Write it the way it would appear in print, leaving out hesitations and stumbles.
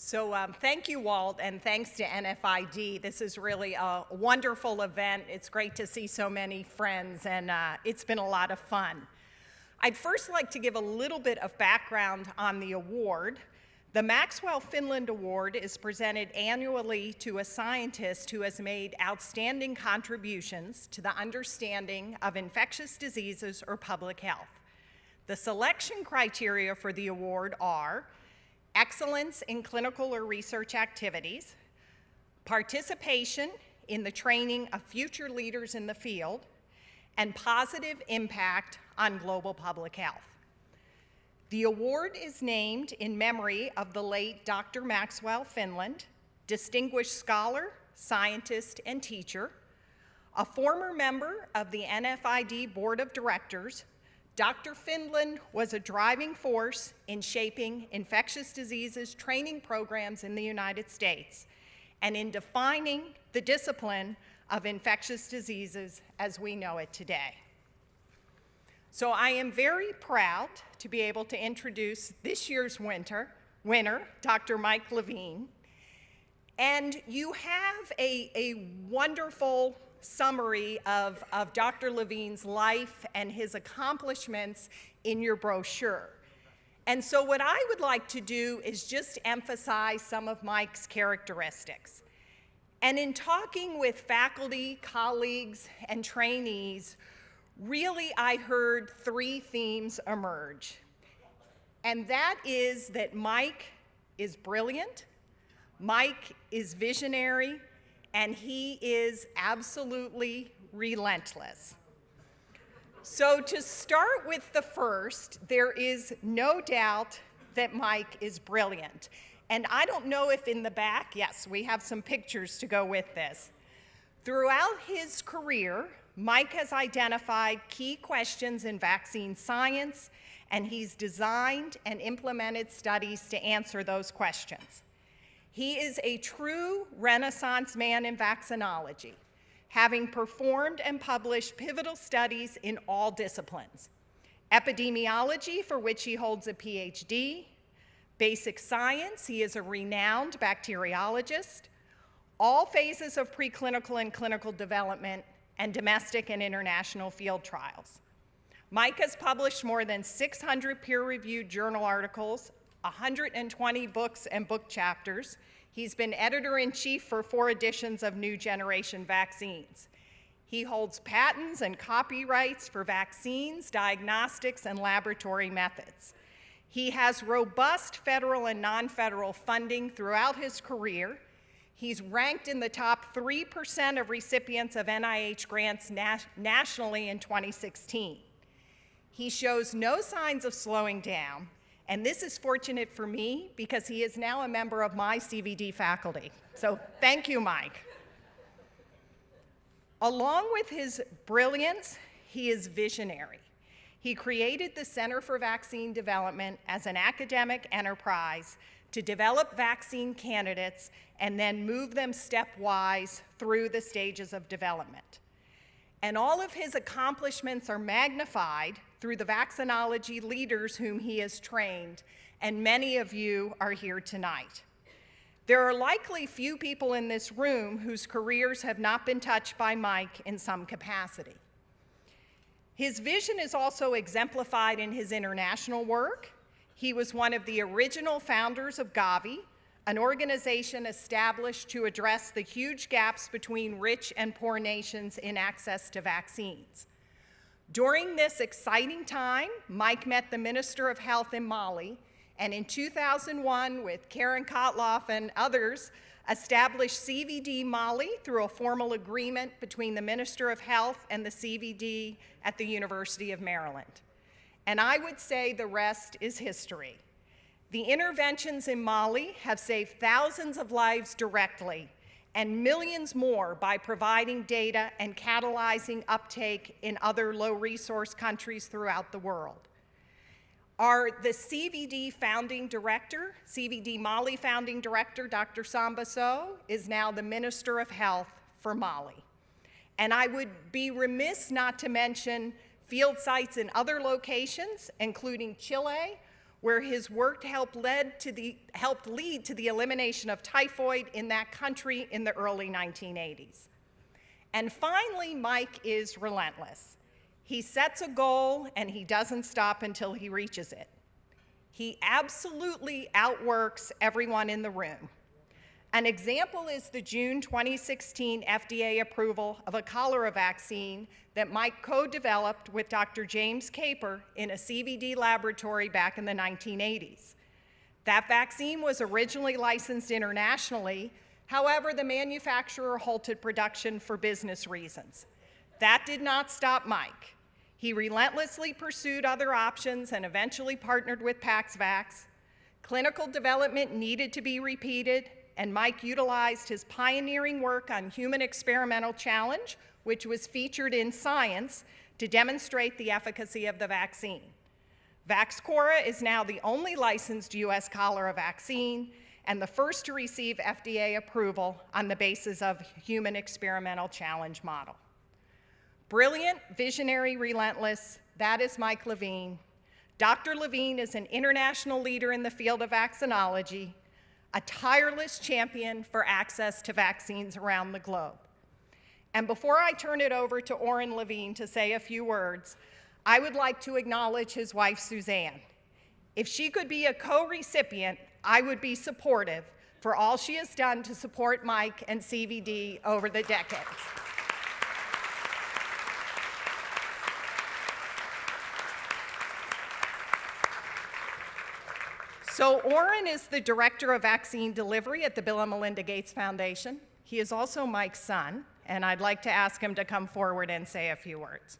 Thank you, Walt, and thanks to NFID. This is really a wonderful event. It's great to see so many friends, and it's been a lot of fun. I'd first like to give a little bit of background on the award. The Maxwell Finland Award is presented annually to a scientist who has made outstanding contributions to the understanding of infectious diseases or public health. The selection criteria for the award are excellence in clinical or research activities, participation in the training of future leaders in the field, and positive impact on global public health. The award is named in memory of the late Dr. Maxwell Finland, distinguished scholar, scientist, and teacher. A former member of the NFID Board of Directors, Dr. Finland was a driving force in shaping infectious diseases training programs in the United States and in defining the discipline of infectious diseases as we know it today. So I am very proud to be able to introduce this year's winner, Dr. Mike Levine. And you have a wonderful summary of Dr. Levine's life and his accomplishments in your brochure. And so what I would like to do is just emphasize some of Mike's characteristics. And in talking with faculty, colleagues, and trainees, really I heard three themes emerge. And that is that Mike is brilliant, Mike is visionary, and he is absolutely relentless. So to start with the first, there is no doubt that Mike is brilliant. And I don't know if in the back, yes, we have some pictures to go with this. Throughout his career, Mike has identified key questions in vaccine science, and he's designed and implemented studies to answer those questions. He is a true Renaissance man in vaccinology, having performed and published pivotal studies in all disciplines: epidemiology, for which he holds a PhD, basic science, he is a renowned bacteriologist, all phases of preclinical and clinical development, and domestic and international field trials. Mike has published more than 600 peer-reviewed journal articles, 120 books and book chapters. He's been editor-in-chief for 4 editions of New Generation Vaccines. He holds patents and copyrights for vaccines, diagnostics, and laboratory methods. He has robust federal and non-federal funding throughout his career. He's ranked in the top 3% of recipients of NIH grants nationally in 2016. He shows no signs of slowing down, and this is fortunate for me because he is now a member of my CVD faculty. So thank you, Mike. Along with his brilliance, he is visionary. He created the Center for Vaccine Development as an academic enterprise to develop vaccine candidates and then move them stepwise through the stages of development. And all of his accomplishments are magnified through the vaccinology leaders whom he has trained, and many of you are here tonight. There are likely few people in this room whose careers have not been touched by Mike in some capacity. His vision is also exemplified in his international work. He was one of the original founders of Gavi, an organization established to address the huge gaps between rich and poor nations in access to vaccines. During this exciting time, Mike met the Minister of Health in Mali, and in 2001, with Karen Kotloff and others, established CVD Mali through a formal agreement between the Minister of Health and the CVD at the University of Maryland. And I would say the rest is history. The interventions in Mali have saved thousands of lives directly and millions more by providing data and catalyzing uptake in other low-resource countries throughout the world. The CVD founding director, CVD Mali founding director, Dr. Samba Sow, is now the Minister of Health for Mali. And I would be remiss not to mention field sites in other locations, including Chile, where his work helped lead to the elimination of typhoid in that country in the early 1980s. And finally, Mike is relentless. He sets a goal and he doesn't stop until he reaches it. He absolutely outworks everyone in the room. An example is the June 2016 FDA approval of a cholera vaccine that Mike co-developed with Dr. James Caper in a CVD laboratory back in the 1980s. That vaccine was originally licensed internationally. However, the manufacturer halted production for business reasons. That did not stop Mike. He relentlessly pursued other options and eventually partnered with PaxVax. Clinical development needed to be repeated, and Mike utilized his pioneering work on human experimental challenge, which was featured in Science, to demonstrate the efficacy of the vaccine. Vaxchora is now the only licensed US cholera vaccine and the first to receive FDA approval on the basis of human experimental challenge model. Brilliant, visionary, relentless, that is Mike Levine. Dr. Levine is an international leader in the field of vaccinology, a tireless champion for access to vaccines around the globe. And before I turn it over to Oren Levine to say a few words, I would like to acknowledge his wife, Suzanne. If she could be a co-recipient, I would be supportive for all she has done to support Mike and CVD over the decades. So Oren is the Director of Vaccine Delivery at the Bill and Melinda Gates Foundation. He is also Mike's son, and I'd like to ask him to come forward and say a few words.